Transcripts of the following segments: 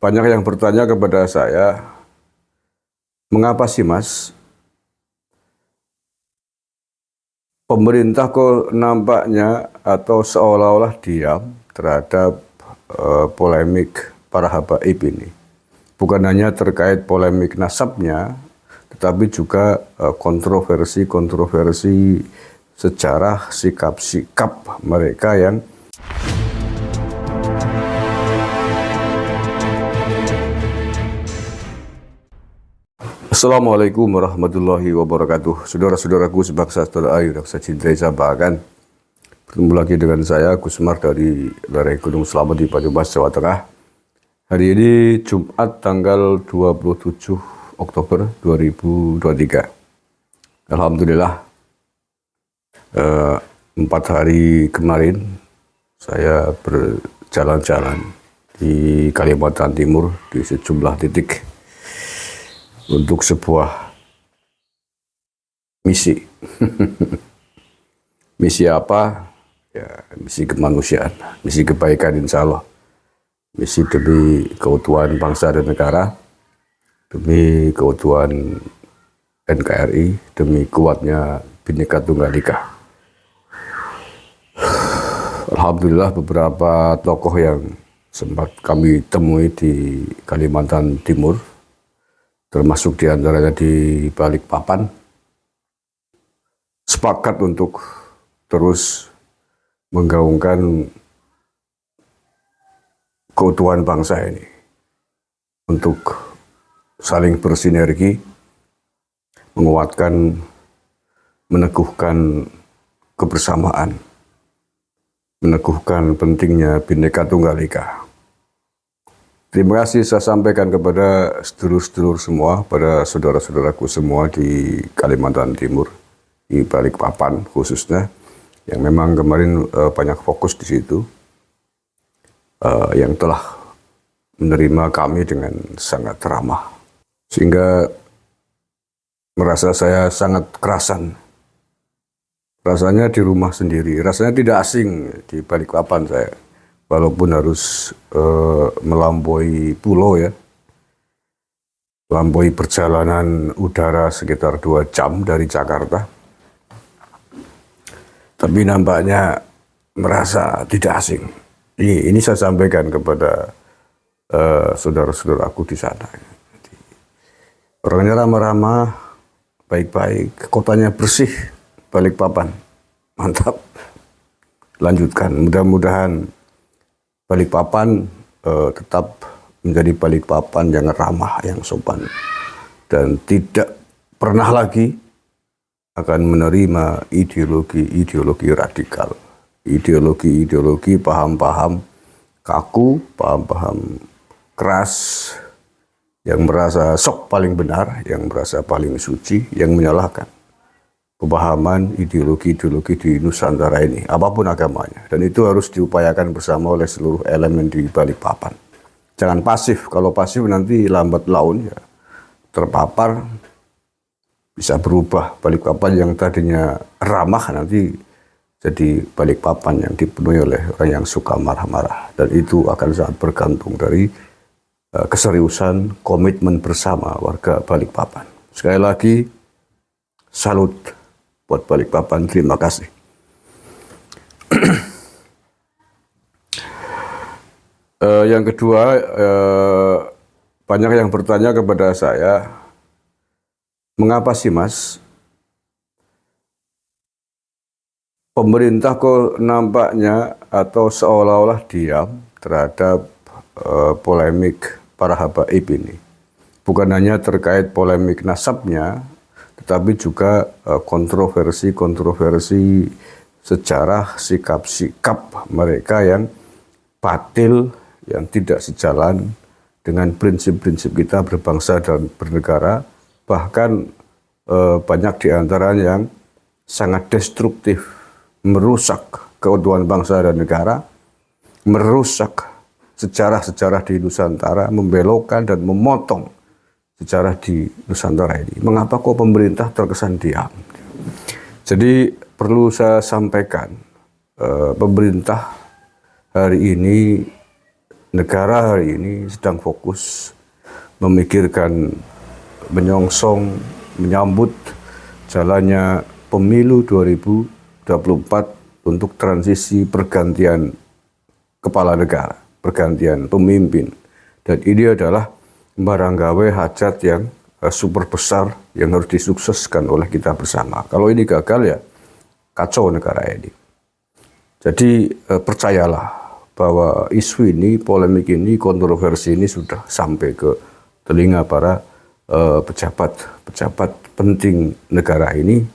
Banyak yang bertanya kepada saya, mengapa sih Mas, pemerintah kok nampaknya atau seolah-olah diam terhadap polemik para habaib ini. Bukan hanya terkait polemik nasabnya, tetapi juga kontroversi-kontroversi sejarah sikap-sikap mereka yang Assalamualaikum warahmatullahi wabarakatuh. Saudara-saudaraku sebangsa setanah air yang saya cintai, saya banggakan. Bertemu lagi dengan saya, Gusmar dari lereng Gunung Slamet di Banyumas, Jawa Tengah. Hari ini Jumat tanggal 27 Oktober 2023. Alhamdulillah, 4 hari kemarin saya berjalan-jalan di Kalimantan Timur di sejumlah titik untuk sebuah misi. Misi apa? Ya, misi kemanusiaan, misi kebaikan insya Allah. Misi demi keutuhan bangsa dan negara, demi keutuhan NKRI, demi kuatnya Bhinneka Tunggal Ika. Alhamdulillah beberapa tokoh yang sempat kami temui di Kalimantan Timur, termasuk diantaranya di Balikpapan, sepakat untuk terus menggaungkan keutuhan bangsa ini, untuk saling bersinergi, menguatkan, meneguhkan kebersamaan, meneguhkan pentingnya Bhinneka Tunggal Ika. Terima kasih saya sampaikan kepada sedulur-sedulur semua, pada saudara-saudaraku semua di Kalimantan Timur, di Balikpapan khususnya, yang memang kemarin banyak fokus di situ, yang telah menerima kami dengan sangat ramah, sehingga merasa saya sangat kerasan. Rasanya di rumah sendiri, rasanya tidak asing di Balikpapan saya. Walaupun harus melampaui pulau ya, melampaui perjalanan udara sekitar 2 jam dari Jakarta. Tapi nampaknya merasa tidak asing. Ini saya sampaikan kepada saudara-saudaraku di sana. Orangnya ramah-ramah, baik-baik, kotanya bersih, Balikpapan. Mantap. Lanjutkan, mudah-mudahan Balikpapan tetap menjadi Balikpapan yang ramah, yang sopan, dan tidak pernah lagi akan menerima ideologi-ideologi radikal, ideologi-ideologi paham-paham kaku, paham-paham keras, yang merasa sok paling benar, yang merasa paling suci, yang menyalahkan pemahaman ideologi-ideologi di Nusantara ini, apapun agamanya. Dan itu harus diupayakan bersama oleh seluruh elemen di Balikpapan. Jangan pasif, kalau pasif nanti lambat laun ya terpapar, bisa berubah. Balikpapan yang tadinya ramah nanti jadi Balikpapan yang dipenuhi oleh orang yang suka marah-marah. Dan itu akan sangat bergantung dari keseriusan komitmen bersama warga Balikpapan. Sekali lagi, salut buat Balikpapan, terima kasih. Yang kedua, banyak yang bertanya kepada saya, mengapa sih Mas, pemerintah kok nampaknya atau seolah-olah diam terhadap polemik para habaib ini. Bukan hanya terkait polemik nasabnya, tetapi juga kontroversi-kontroversi sejarah sikap-sikap mereka yang batil, yang tidak sejalan dengan prinsip-prinsip kita berbangsa dan bernegara. Bahkan banyak di antaranya yang sangat destruktif, merusak keutuhan bangsa dan negara, merusak sejarah-sejarah di Nusantara, membelokkan dan memotong sejarah di Nusantara ini. Mengapa kok pemerintah terkesan diam? Jadi perlu saya sampaikan, pemerintah hari ini negara hari ini sedang fokus memikirkan, menyongsong, menyambut jalannya pemilu 2024 untuk transisi pergantian kepala negara, pergantian pemimpin. Dan ini adalah baranggawe hajat yang super besar yang harus disukseskan oleh kita bersama. Kalau ini gagal ya kacau negara ini. Jadi percayalah bahwa isu ini, polemik ini, kontroversi ini sudah sampai ke telinga para pejabat penting negara ini,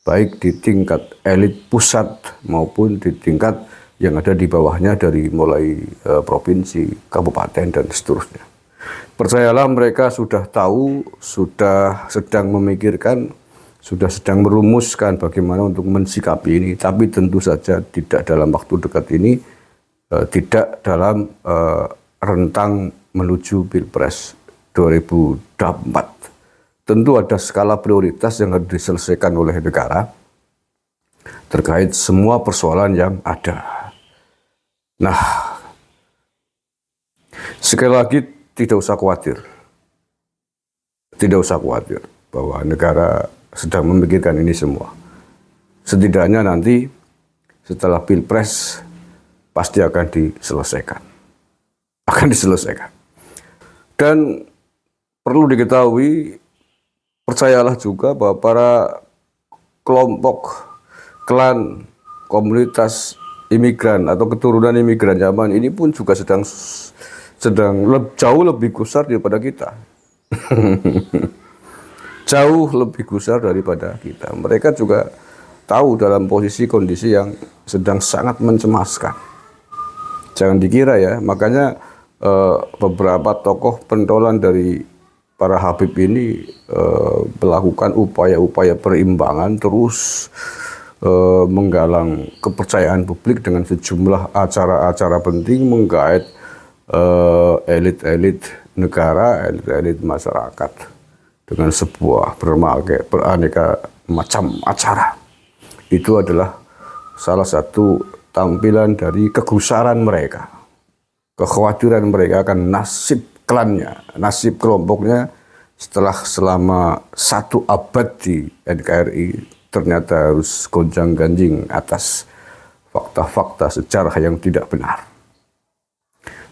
baik di tingkat elit pusat maupun di tingkat yang ada di bawahnya dari mulai provinsi, kabupaten, dan seterusnya. Percayalah mereka sudah tahu, sudah sedang memikirkan, sudah sedang merumuskan bagaimana untuk mensikapi ini, tapi tentu saja tidak dalam waktu dekat ini, tidak dalam rentang menuju Pilpres 2024. Tentu ada skala prioritas yang harus diselesaikan oleh negara terkait semua persoalan yang ada. Nah, sekali lagi tidak usah khawatir. Tidak usah khawatir bahwa negara sedang memikirkan ini semua. Setidaknya nanti setelah Pilpres pasti akan diselesaikan. Akan diselesaikan. Dan perlu diketahui, percayalah juga bahwa para kelompok, klan, komunitas imigran atau keturunan imigran zaman ini pun juga sedang jauh lebih gusar daripada kita. Jauh lebih gusar daripada kita. Mereka juga tahu dalam posisi kondisi yang sedang sangat mencemaskan. Jangan dikira ya, makanya beberapa tokoh pentolan dari para Habib ini melakukan upaya-upaya perimbangan, terus menggalang kepercayaan publik dengan sejumlah acara-acara penting, menggait elit-elit negara, elit-elit masyarakat dengan sebuah beraneka macam acara. Itu adalah salah satu tampilan dari kegusaran mereka, kekhawatiran mereka akan nasib klannya, nasib kelompoknya selama 1 abad di NKRI ternyata harus gonjang-ganjing atas fakta-fakta sejarah yang tidak benar.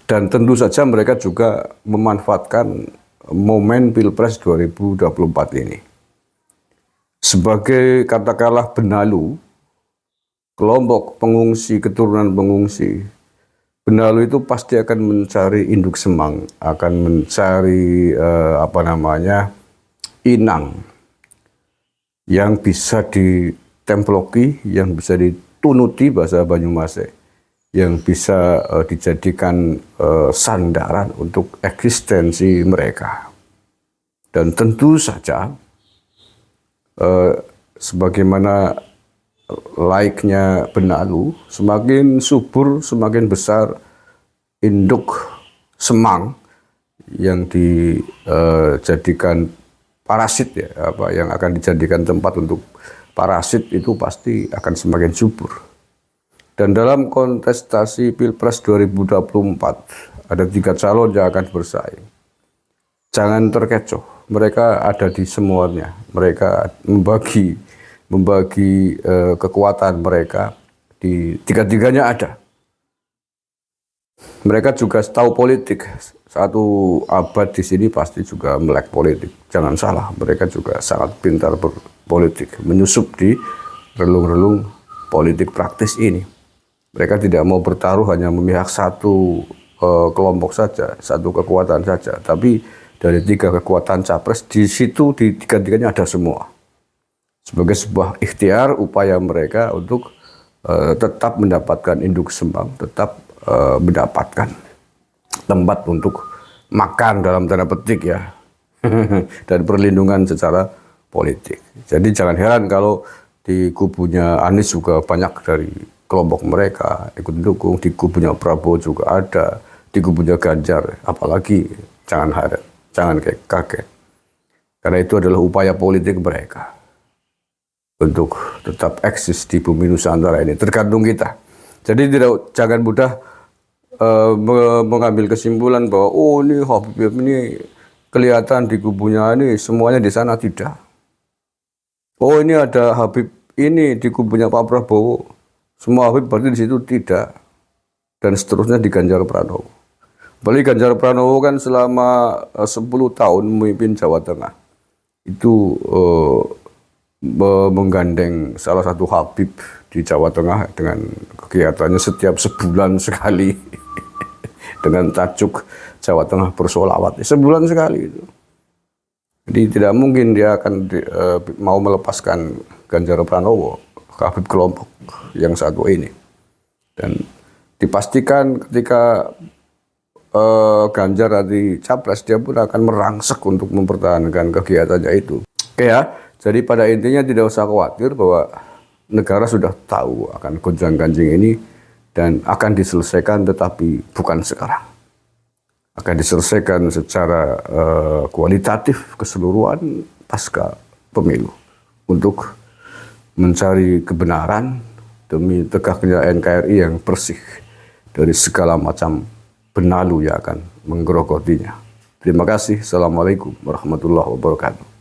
Dan tentu saja mereka juga memanfaatkan momen Pilpres 2024 ini sebagai katakanlah benalu kelompok pengungsi, keturunan pengungsi. Benalu itu pasti akan mencari induk semang, akan mencari inang yang bisa ditemploki, yang bisa ditunuti bahasa Banyumase, yang bisa dijadikan sandaran untuk eksistensi mereka. Dan tentu saja sebagaimana laiknya benalu, semakin subur, semakin besar induk semang yang dijadikan parasit ya, yang akan dijadikan tempat untuk parasit itu pasti akan semakin subur. Dan dalam kontestasi Pilpres 2024 ada 3 calon yang akan bersaing. Jangan terkecoh, mereka ada di semuanya. Mereka membagi kekuatan mereka di tiga-tiganya ada. Mereka juga tahu politik. 1 abad di sini pasti juga melek politik. Jangan salah, mereka juga sangat pintar berpolitik, menyusup di relung-relung politik praktis ini. Mereka tidak mau bertaruh hanya memihak satu kelompok saja, satu kekuatan saja, tapi dari 3 kekuatan capres di situ di tiga-tiganya ada semua. Sebagai sebuah ikhtiar upaya mereka untuk tetap mendapatkan induk semang, tetap mendapatkan tempat untuk makan dalam tanda petik ya, dan perlindungan secara politik. Jadi jangan heran kalau di kubunya Anies juga banyak dari kelompok mereka ikut mendukung, di kubunya Prabowo juga ada, di kubunya Ganjar, apalagi jangan heran, jangan kaget. Karena itu adalah upaya politik mereka untuk tetap eksis di bumi Nusantara ini, tergantung kita. Jadi jangan mudah mengambil kesimpulan bahwa oh ini Habib ini kelihatan di kubunya ini semuanya di sana, tidak. Oh ini ada Habib ini di kubunya Pak Prabowo, semua Habib berarti di situ, tidak. Dan seterusnya di Ganjar Pranowo. Apalagi Ganjar Pranowo kan selama 10 tahun memimpin Jawa Tengah. Itu menggandeng salah satu Habib di Jawa Tengah dengan kegiatannya setiap sebulan sekali dengan tajuk Jawa Tengah bersolawat, sebulan sekali itu. Jadi tidak mungkin dia akan mau melepaskan Ganjar Pranowo, Habib kelompok yang satu ini. Dan dipastikan ketika Ganjar nanti capres, dia pun akan merangsek untuk mempertahankan kegiatannya itu. Oke ya, jadi pada intinya tidak usah khawatir bahwa negara sudah tahu akan gonjang-ganjing ini dan akan diselesaikan, tetapi bukan sekarang. Akan diselesaikan secara kualitatif keseluruhan pasca pemilu untuk mencari kebenaran demi tegaknya NKRI yang bersih dari segala macam benalu yang akan menggerogotinya. Terima kasih. Assalamualaikum warahmatullahi wabarakatuh.